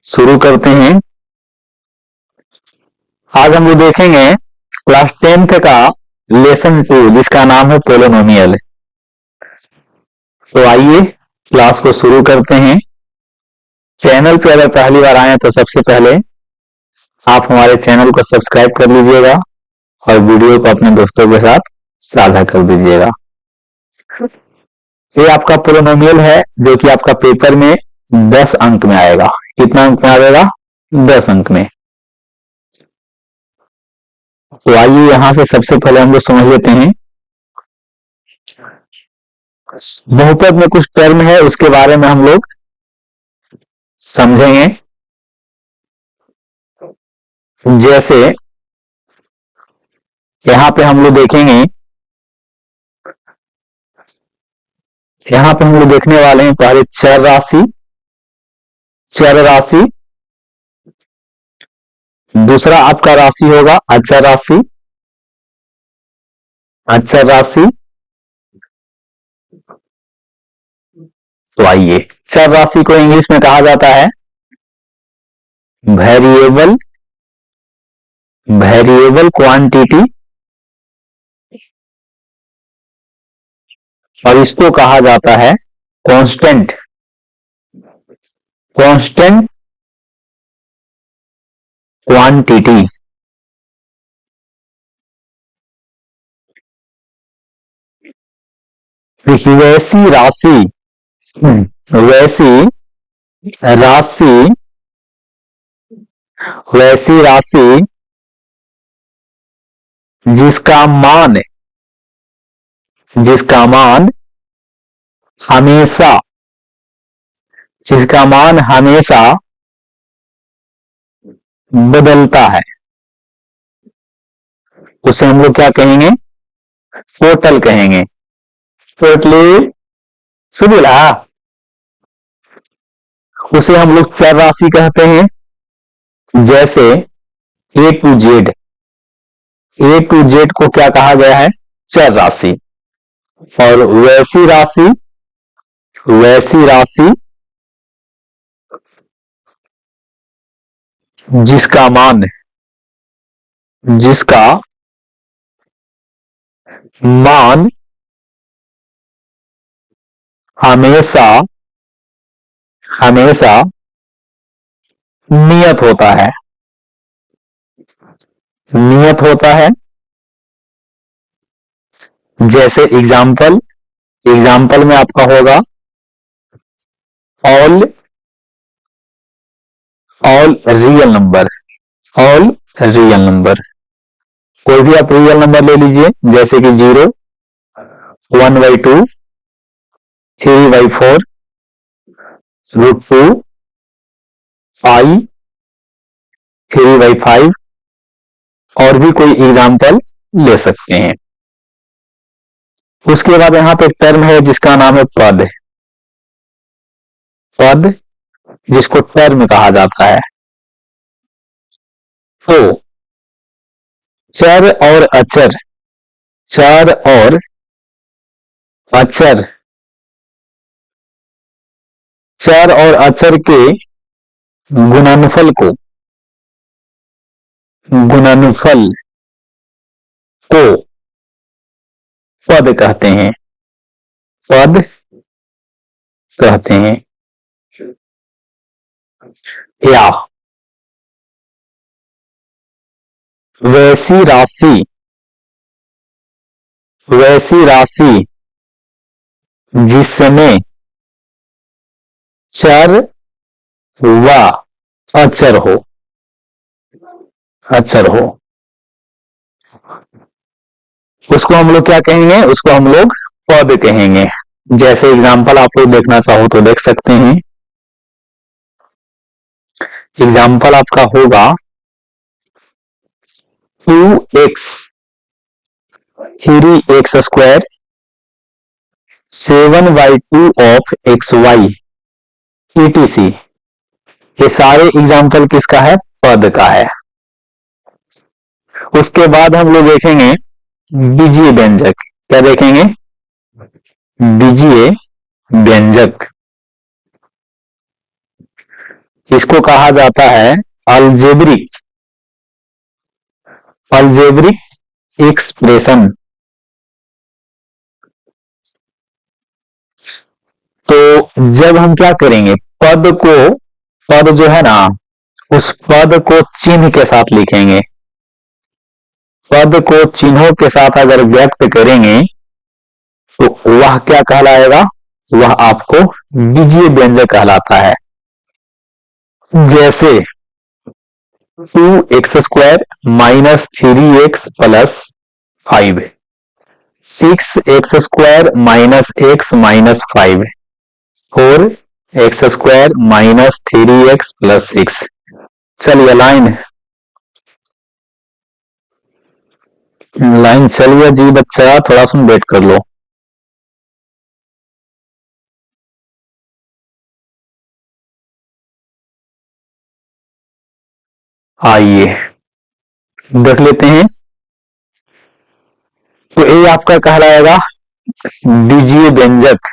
शुरू करते हैं। आज हम लोग देखेंगे क्लास 10th का लेसन 2 जिसका नाम है पोलिनोमियल। तो आइए क्लास को शुरू करते हैं। चैनल पे अगर पहली बार आए तो सबसे पहले आप हमारे चैनल को सब्सक्राइब कर लीजिएगा और वीडियो को अपने दोस्तों के साथ साझा कर दीजिएगा। ये आपका पोलिनोमियल है जो कि आपका पेपर में 10 अंक में आएगा। कितना अंक में आएगा? 10 अंक में। तो आइए यहां से सबसे पहले हम लोग समझ लेते हैं। बहुपद में कुछ टर्म है उसके बारे में हम लोग समझेंगे। जैसे यहां पे हम लोग देखेंगे, यहां पे हम लोग देखने वाले हैं पहले चर राशि, चर राशि, दूसरा आपका राशि होगा अचर राशि, अचर राशि। तो आइए, चर राशि को इंग्लिश में कहा जाता है वेरिएबल, वेरिएबल क्वांटिटी, और इसको कहा जाता है कांस्टेंट, कांस्टेंट क्वांटिटी। वैसी राशि, वैसी राशि, वैसी राशि जिसका मान, जिसका मान हमेशा, जिसका मान हमेशा बदलता है, उसे हम लोग क्या कहेंगे? टोटल कहेंगे। टोटली सुनिला, उसे हम लोग चर राशि कहते हैं। जैसे A to Z, A to Z को क्या कहा गया है? चर राशि। और वैसी राशि, वैसी राशि जिसका मान, जिसका मान हमेशा, हमेशा नियत होता है, नियत होता है। जैसे एग्जाम्पल, एग्जाम्पल में आपका होगा all, all real number, all real number. कोई भी आप रियल नंबर ले लीजिए, जैसे कि 0, 1/2, 3/4, √2, 5, 3/5, और भी कोई एग्जाम्पल ले सकते हैं। उसके बाद यहां पे एक टर्म है जिसका नाम है पद, पद जिसको टर्म कहा जाता है। तो चर और अचर, चर और अचर, चर और अचर के गुणनफल को, गुणनफल को पद कहते हैं, पद कहते हैं। या वैसी राशि, वैसी राशि जिसमें चर व अचर हो, अचर हो, उसको हम लोग क्या कहेंगे? उसको हम लोग पद कहेंगे। जैसे एग्जाम्पल आप लोग देखना चाहो तो देख सकते हैं। एग्जाम्पल आपका होगा 2x 3x², 7/2 of xy etc। ये सारे एग्जाम्पल किसका है? पद का है। उसके बाद हम लोग देखेंगे बीजीय व्यंजक। क्या देखेंगे? बीजीय व्यंजक। इसको कहा जाता है अलजेब्रिक एक्सप्रेशन। तो जब हम क्या करेंगे, पद जो है ना, उस पद को चिन्ह के साथ लिखेंगे। पद को चिन्हों के साथ अगर व्यक्त करेंगे तो वह क्या कहलाएगा, वह आपको बीजीय व्यंजक कहलाता है। जैसे 2x² minus 3x plus 5, 6x² minus x minus 5, 4x² minus 3x plus 6। चलिए लाइन चलिए जी बच्चा, थोड़ा सुन वेट कर लो। आइए देख लेते हैं। तो ये आपका कहलाएगा बीजीय व्यंजक।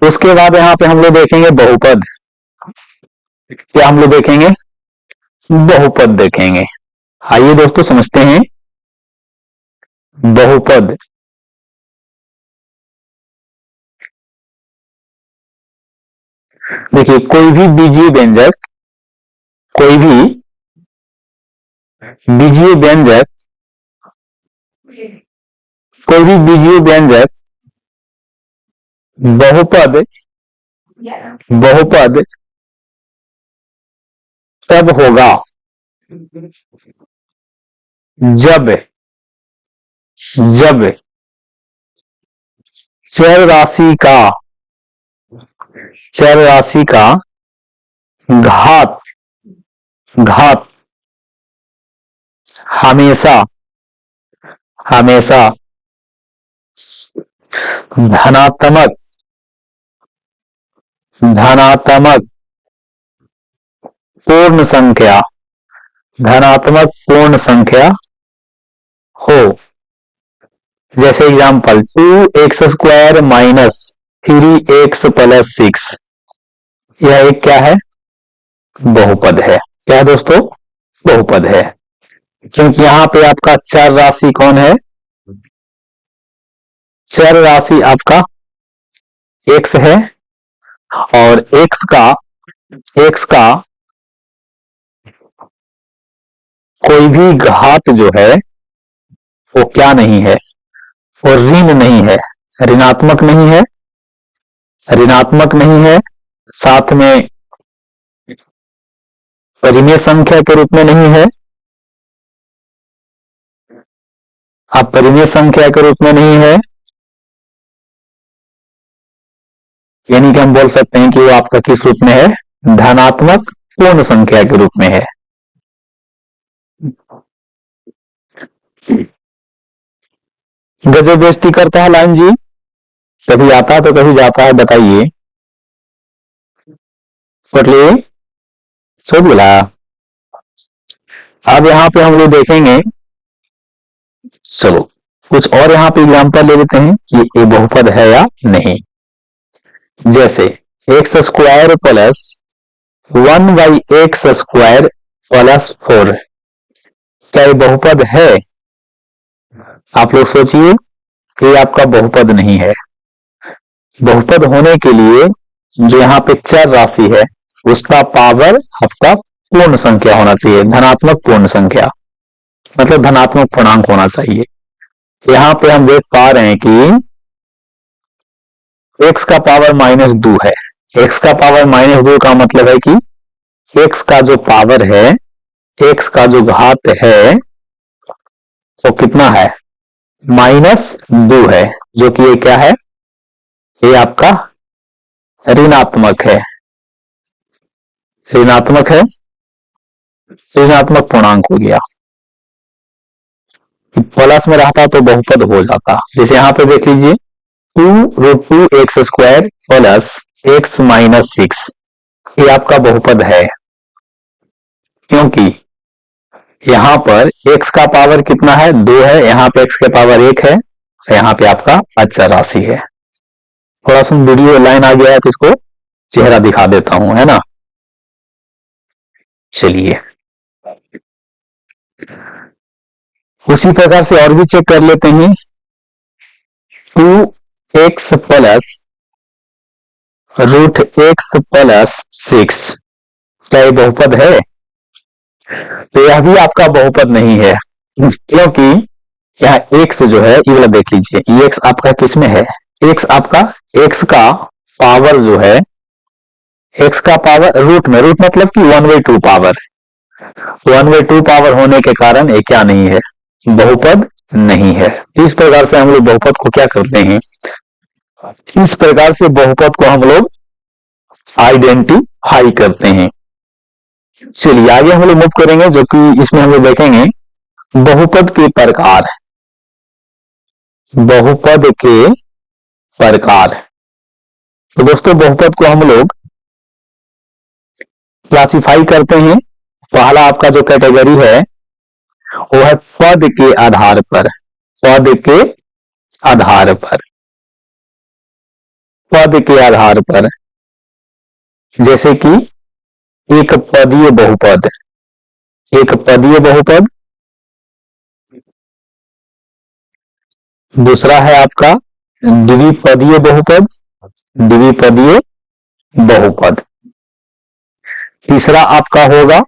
उसके बाद यहाँ पे हम लोग देखेंगे बहुपद। क्या हम लोग देखेंगे, बहुपद देखेंगे। आइए दोस्तों समझते हैं बहुपद। देखिए कोई भी बीजीय व्यंजक बहुपद तब होगा जब चर राशि का घात हमेशा धनात्मक पूर्ण संख्या हो। जैसे example 2x² minus 3x plus 6, यह एक क्या है, बहुपद है। क्या है दोस्तों, बहुपद है। क्योंकि यहां पे आपका चर राशि कौन है, चर राशि आपका x है, और x का कोई भी घात जो है वो क्या नहीं है, वो ऋण नहीं है, ऋणात्मक नहीं है, साथ में परिमेय संख्या के रूप में नहीं है, अपरिमेय संख्या के रूप में नहीं है, यानी कि हम बोल सकते हैं कि वो आपका किस रूप में है, धनात्मक पूर्ण संख्या के रूप में है। गजब बेइज्जती करता है लाइन जी, कभी आता है तो कभी जाता है, बताइए। सोच बोला। अब यहाँ पे हम लोग देखेंगे, चलो कुछ और यहाँ पे एग्जांपल ले लेते हैं कि ये बहुपद है या नहीं। जैसे x² प्लस 1/x² प्लस 4, क्या ये बहुपद है? आप लोग सोचिए, ये आपका बहुपद नहीं है। बहुपद होने के लिए जो यहाँ पे चर राशि है उसका पावर आपका पूर्ण संख्या होना चाहिए, धनात्मक पूर्ण संख्या, मतलब धनात्मक पूर्णांक होना चाहिए। यहाँ पे हम देख पा रहे हैं कि x का पावर -2 है। x का पावर -2 का मतलब है कि x का जो पावर है, x का जो घात है वो कितना है, -2 है, जो कि ये क्या है, ये आपका ऋणात्मक है, ऋणात्मक पूर्णांक हो गया। प्लस में रहता तो बहुपद हो जाता। जैसे यहां पे देख लीजिए 2√2x² प्लस x माइनस 6, ये आपका बहुपद है, क्योंकि यहां पर x का पावर कितना है, 2 है, यहां पे x के पावर 1 है, यहां पे आपका अचर राशि है। थोड़ा सा वीडियो लाइन आ गया है तो इसको चेहरा दिखा देता हूं, है ना। चलिए उसी प्रकार से और भी चेक कर लेते हैं। 2x प्लस √x+6 क्या ये बहुपद है? तो यह भी आपका बहुपद नहीं है, क्योंकि यहाँ x जो है ये वाला देख लीजिए, ये x आपका किस में है? x आपका x का पावर जो है, x का पावर रूट में, रूट मतलब कि 1/2 पावर, 1/2 पावर होने के कारण ये क्या नहीं है? बहुपद नहीं है। इस प्रकार से हम लोग बहुपद को क्या करते हैं? इस प्रकार से बहुपद को हम लोग आइडेंटिफाई करते हैं। चलिए आगे हम लोग मूव करेंगे, जो कि इसमें हम लोग देखेंगे बहुपद के प्रकार। बहुपद के प्रकार, तो दोस्तों बहुपद को हम लोग क्लासिफाई करते हैं। पहला आपका जो कैटेगरी है वो है पद के आधार पर। पद के आधार पर, पद के आधार पर, जैसे कि एक पदीय बहुपद, एक पदीय बहुपद। दूसरा है आपका द्विपदीय बहुपद, द्विपदीय बहुपद। तीसरा आपका होगा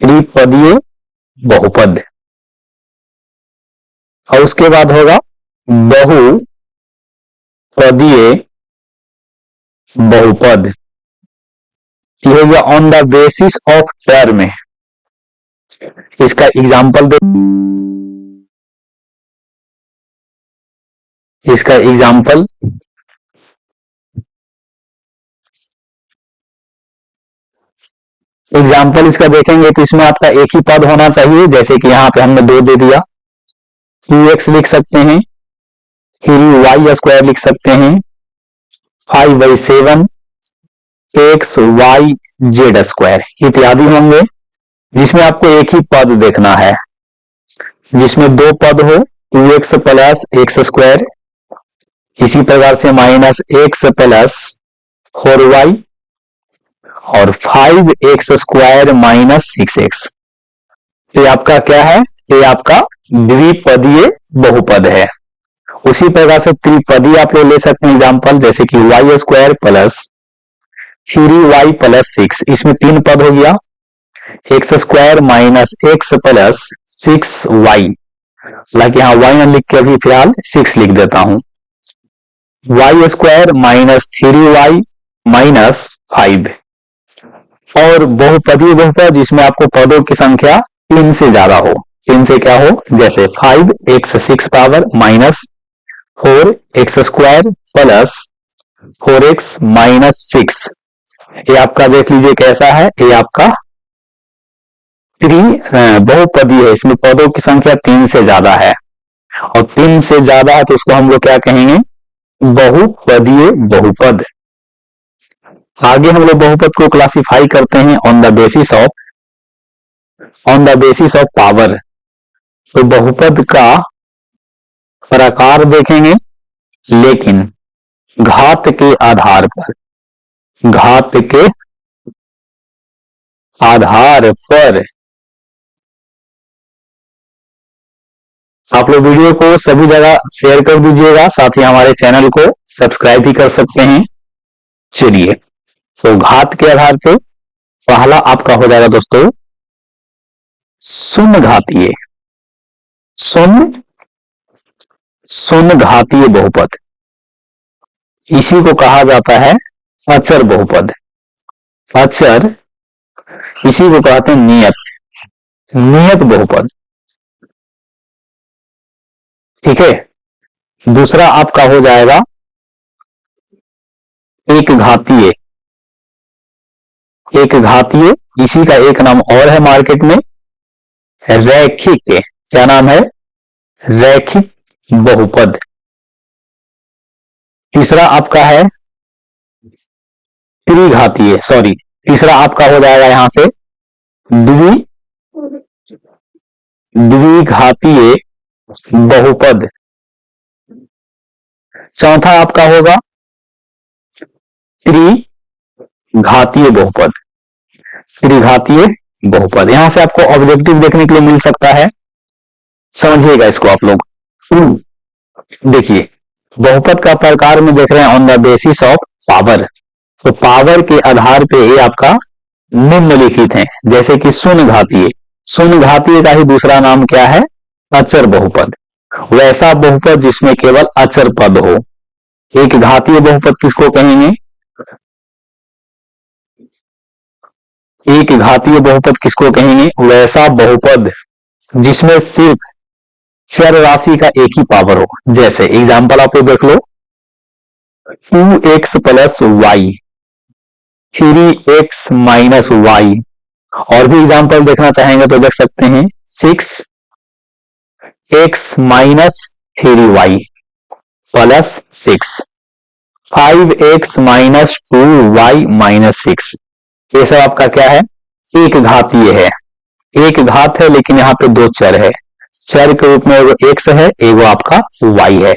त्रिपदीय बहुपद, और उसके बाद होगा बहुपदीय बहुपद। ये हो गया on the basis of term. इसका एग्जाम्पल दे, इसका एग्जाम्पल इसका देखेंगे तो इसमें आपका एक ही पद होना चाहिए, जैसे कि यहाँ पे हमने 2 दे दिया। 2x लिख सकते हैं, 3y² लिख सकते हैं, 5/7 xyz² इत्यादि होंगे, जिसमें आपको एक ही पद देखना है, जिसमें 2 पद हो, 2x प्लस x², इसी प्रकार से -x प्लस 4y और 5x² माइनस 6x। ये आपका क्या है? ये आपका द्विपदीय बहुपद है। उसी प्रकार से त्रिपदी आप लोग ले सकते हैं एग्जाम्पल, जैसे कि y² प्लस 3y प्लस 6, इसमें 3 पद हो गया, x² minus x plus 6y, हालांकि यहाँ y न लिख के अभी फिलहाल 6 लिख देता हूं, y² माइनस 3y माइनस 5। और बहुपदीय बहुपद जिसमें आपको पदों की संख्या 3 से ज्यादा हो, 3 से क्या हो, जैसे 5x6 power minus 4x² plus 4x minus 6। ये आपका देख लीजिए कैसा है, ये आपका बहुपदीय है, इसमें पदों की संख्या 3 से ज्यादा है, और 3 से ज्यादा है तो उसको हम लोग क्या कहेंगे? बहुपदीय बहुपद। आगे हम लोग बहुपद को क्लासिफाई करते हैं on the basis of power. तो बहुपद का प्रकार देखेंगे, लेकिन घात के आधार पर, घात के आधार पर। आप लोग वीडियो को सभी जगह शेयर कर दीजिएगा, साथ ही हमारे चैनल को सब्सक्राइब भी कर सकते हैं। चलिए, तो घात के आधार पे पहला आपका हो जाएगा दोस्तों शून्य घातीय, शून्य घातीय बहुपद। इसी को कहा जाता है अचर बहुपद। अचर, इसी को कहते हैं नियत बहुपद। ठीक है। दूसरा आपका हो जाएगा एक घातीय, एक घातीय, इसी का एक नाम और है मार्केट में, रैखिक। क्या नाम है? रैखिक बहुपद। तीसरा आपका है त्रिघातीय, सॉरी, तीसरा आपका हो जाएगा यहां से द्विघातीय बहुपद। चौथा आपका होगा त्रिघातीय बहुपद। त्रिघातीय बहुपद। यहां से आपको ऑब्जेक्टिव देखने के लिए मिल सकता है, समझिएगा इसको आप लोग। देखिए, बहुपद का प्रकार में देख रहे हैं on the basis of power. तो पावर के आधार पे ये आपका निम्नलिखित है, जैसे कि शून्य घातीय। शून्य घातीय का ही दूसरा नाम क्या है? अचर बहुपद। वैसा बहुपद जिसमें केवल अचर पद हो। एक घातीय बहुपद किसको कहेंगे? एक घातीय बहुपद किसको कहेंगे? वैसा बहुपद जिसमें सिर्फ चर राशि का एक ही पावर हो। जैसे एग्जाम्पल आप लोग देख लो, 2x plus Y, 3x minus Y. और भी एग्जाम्पल देखना चाहेंगे तो देख सकते हैं, 6x minus 3y plus 6, 5x minus 2y minus 6। ये सब आपका क्या है? एक घातीय है। एक घात है लेकिन यहाँ पे दो चर है। चर के रूप में एगो x है, एगो आपका y है।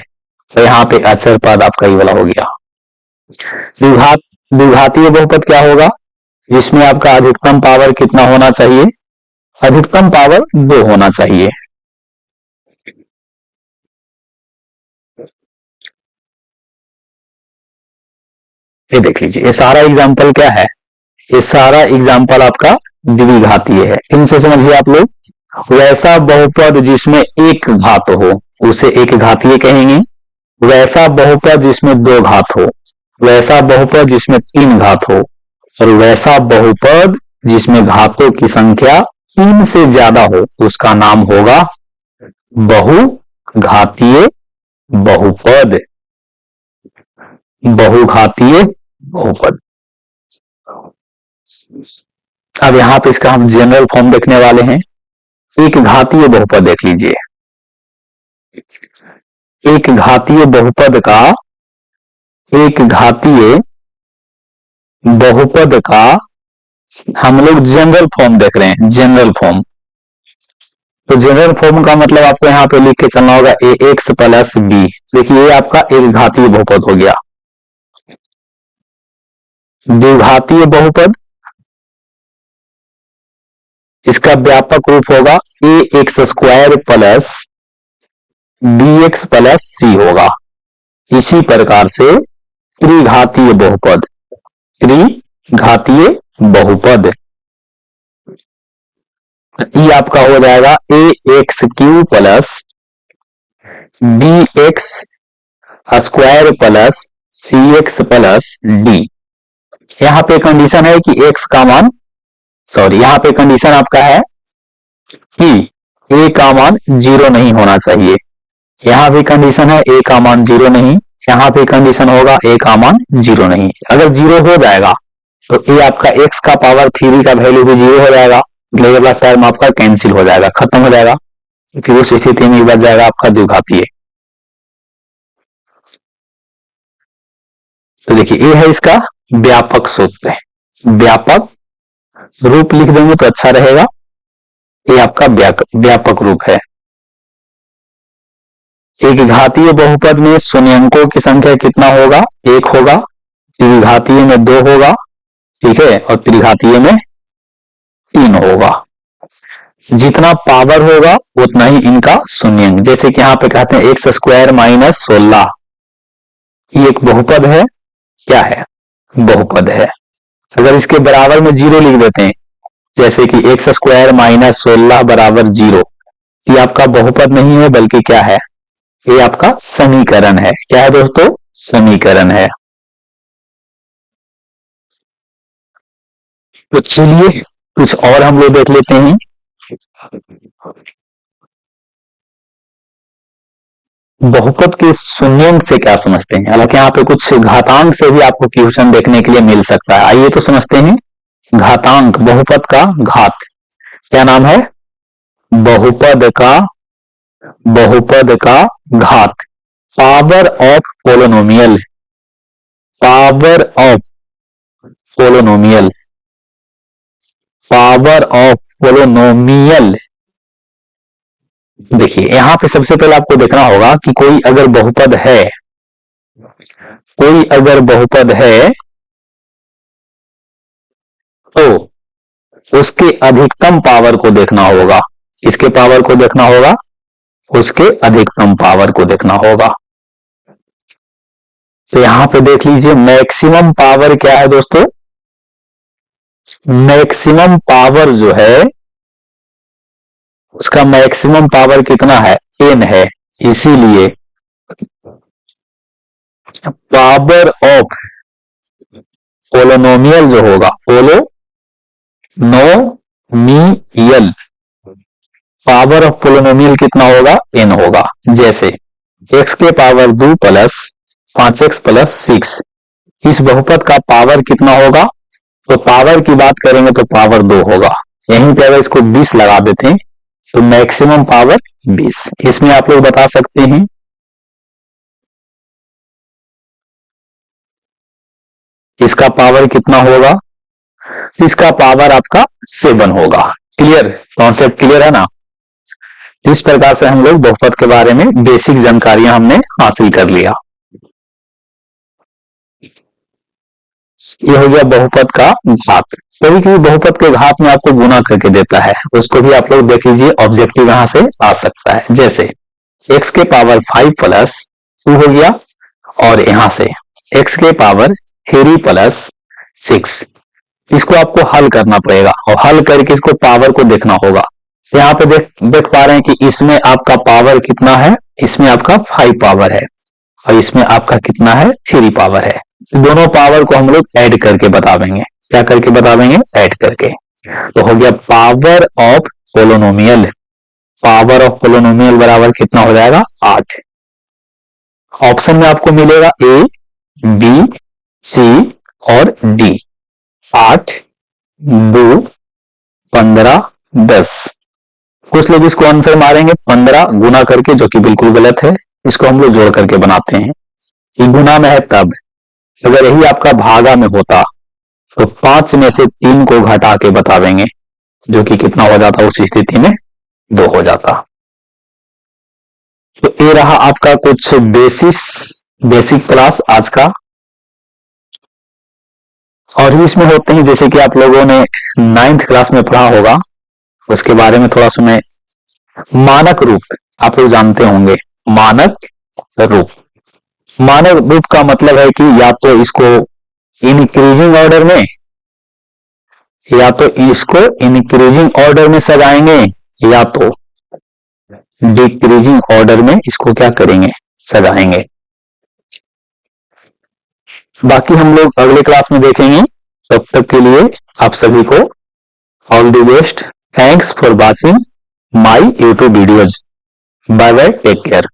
तो यहाँ पे अचर पद आपका ये वाला हो गया। द्विघात द्विघातीय बहुपद क्या होगा? जिसमें आपका अधिकतम पावर कितना होना चाहिए? अधिकतम पावर 2 होना चाहिए। ये देख लीजिए, ये सारा एग्जाम्पल क्या है? ये सारा एग्जाम्पल आपका द्विघातीय है। इनसे समझिए आप लोग, वैसा बहुपद जिसमें एक घात हो उसे एक घातीय कहेंगे। वैसा बहुपद जिसमें दो घात हो, वैसा बहुपद जिसमें तीन घात हो, और वैसा बहुपद जिसमें घातों की संख्या 3 से ज्यादा हो, उसका नाम होगा बहुघातीय बहुपद। बहुघातीय बहुपद। अब यहां पे इसका हम जनरल फॉर्म देखने वाले हैं। एक घातीय बहुपद देख लीजिए। एक घातीय बहुपद का एक घातीय बहुपद का हम लोग जनरल फॉर्म देख रहे हैं। जनरल फॉर्म, तो जनरल फॉर्म का मतलब आपको यहां पे लिख के चलना होगा ए एक्स प्लस बी। देखिए, ये आपका एक घातीय बहुपद हो गया। द्विघातीय बहुपद, इसका व्यापक रूप होगा a x square plus b x plus c होगा। इसी प्रकार से त्रिघातीय बहुपद, त्रिघातीय बहुपद ये आपका हो जाएगा a x cube plus b x square plus c x plus d. यहां पे कंडीशन है कि एक्स का मान, सॉरी, यहां पे कंडीशन आपका है कि ए का मान 0 नहीं होना चाहिए। यहां भी कंडीशन है ए का मान 0 नहीं, यहां भी कंडीशन होगा ए का मान 0 नहीं। अगर 0 हो जाएगा तो ए आपका एक्स का पावर 3 का वैल्यू भी 0 हो जाएगा। ये वाला टर्म आपका कैंसिल हो जाएगा, खत्म हो जाएगा। फिर उस स्थिति में बच जाएगा आपका द्विघातीय। तो देखिए, ये है इसका व्यापक सूत्र। व्यापक रूप लिख देंगे तो अच्छा रहेगा। ये आपका व्यापक रूप है। एक घातीय बहुपद में शून्यंकों की संख्या कितना होगा? 1 होगा। द्विघातीय में 2 होगा, ठीक है, और त्रिघातीय में 3 होगा। जितना पावर होगा उतना ही इनका शून्यंक। जैसे कि यहां पे कहते हैं एक्स स्क्वायर माइनस 16, ये एक बहुपद है। क्या है? बहुपद है। अगर इसके बराबर में 0 लिख देते हैं, जैसे कि एक्स स्क्वायर माइनस 16 बराबर 0, ये आपका बहुपद नहीं है बल्कि क्या है? ये आपका समीकरण है। क्या है दोस्तों? समीकरण है। तो चलिए कुछ और हम लोग देख लेते हैं। बहुपद के शून्यंक से क्या समझते हैं? हालांकि यहाँ पे कुछ घातांक से भी आपको क्वेश्चन देखने के लिए मिल सकता है। आइए तो समझते हैं घातांक। बहुपद का घात क्या नाम है? बहुपद का घात, power of polynomial. Power of polynomial, power of polynomial. देखिए, यहां पे सबसे पहले आपको देखना होगा कि कोई अगर बहुपद है, कोई अगर बहुपद है तो उसके अधिकतम पावर को देखना होगा। किसके पावर को देखना होगा? उसके अधिकतम पावर को देखना होगा। तो यहां पे देख लीजिए मैक्सिमम पावर क्या है दोस्तों? मैक्सिमम पावर जो है उसका मैक्सिमम पावर कितना है? n है। इसीलिए पावर ऑफ पोलोनोमियल जो होगा, पोलोनोमियल, पावर ऑफ पोलोनोमियल कितना होगा? n होगा। जैसे x के पावर 2 प्लस 5x प्लस 6, इस बहुपद का पावर कितना होगा? तो पावर की बात करेंगे तो पावर 2 होगा। यहीं पे अगर इसको 20 लगा देते हैं तो मैक्सिमम पावर 20। इसमें आप लोग बता सकते हैं इसका पावर कितना होगा? इसका पावर आपका 7 होगा। क्लियर? कॉन्सेप्ट क्लियर है ना? इस प्रकार से हम लोग बहुपद के बारे में बेसिक जानकारियां हमने हासिल कर लिया। ये हो गया बहुपद का घात। कभी कभी बहुपद के घात में आपको गुना करके देता है, उसको भी आप लोग देख लीजिए, ऑब्जेक्टिव यहां से आ सकता है। जैसे x के पावर 5 प्लस 2 हो गया, और यहां से x के पावर 3 प्लस 6, इसको आपको हल करना पड़ेगा और हल करके इसको पावर को देखना होगा। तो यहाँ पे देख पा रहे हैं कि इसमें आपका पावर कितना है? इसमें आपका 5 पावर है और इसमें आपका कितना है? 3 पावर है। दोनों पावर को हम लोग ऐड करके बता देंगे। क्या करके बता देंगे? ऐड करके। तो हो गया power of polynomial. Power of polynomial बराबर कितना हो जाएगा? 8। ऑप्शन में आपको मिलेगा ए, बी, सी और डी। 8, 2, 15, 10। कुछ लोग इसको आंसर मारेंगे 15 गुना करके, जो कि बिल्कुल गलत है। इसको हम लोग जोड़ करके बनाते हैं। ये गुना में है तब, अगर यही आपका भागा में होता तो 5 में से 3 को घटा के बता देंगे, जो कि कितना हो जाता? उस स्थिति में 2 हो जाता। तो ये रहा आपका कुछ बेसिक क्लास आज का। और भी इसमें होते हैं, जैसे कि आप लोगों ने 9th क्लास में पढ़ा होगा, उसके बारे में थोड़ा सुने। मानक रूप आप लोग जानते होंगे। मानक रूप, मानक रूप का मतलब है कि या तो इसको इंक्रीजिंग ऑर्डर में, या तो इसको इंक्रीजिंग ऑर्डर में सजाएंगे, या तो डिक्रीजिंग ऑर्डर में इसको क्या करेंगे? सजाएंगे। बाकी हम लोग अगले क्लास में देखेंगे। तब तक के लिए आप सभी को all the best. Thanks for watching my YouTube videos. Bye bye, take care.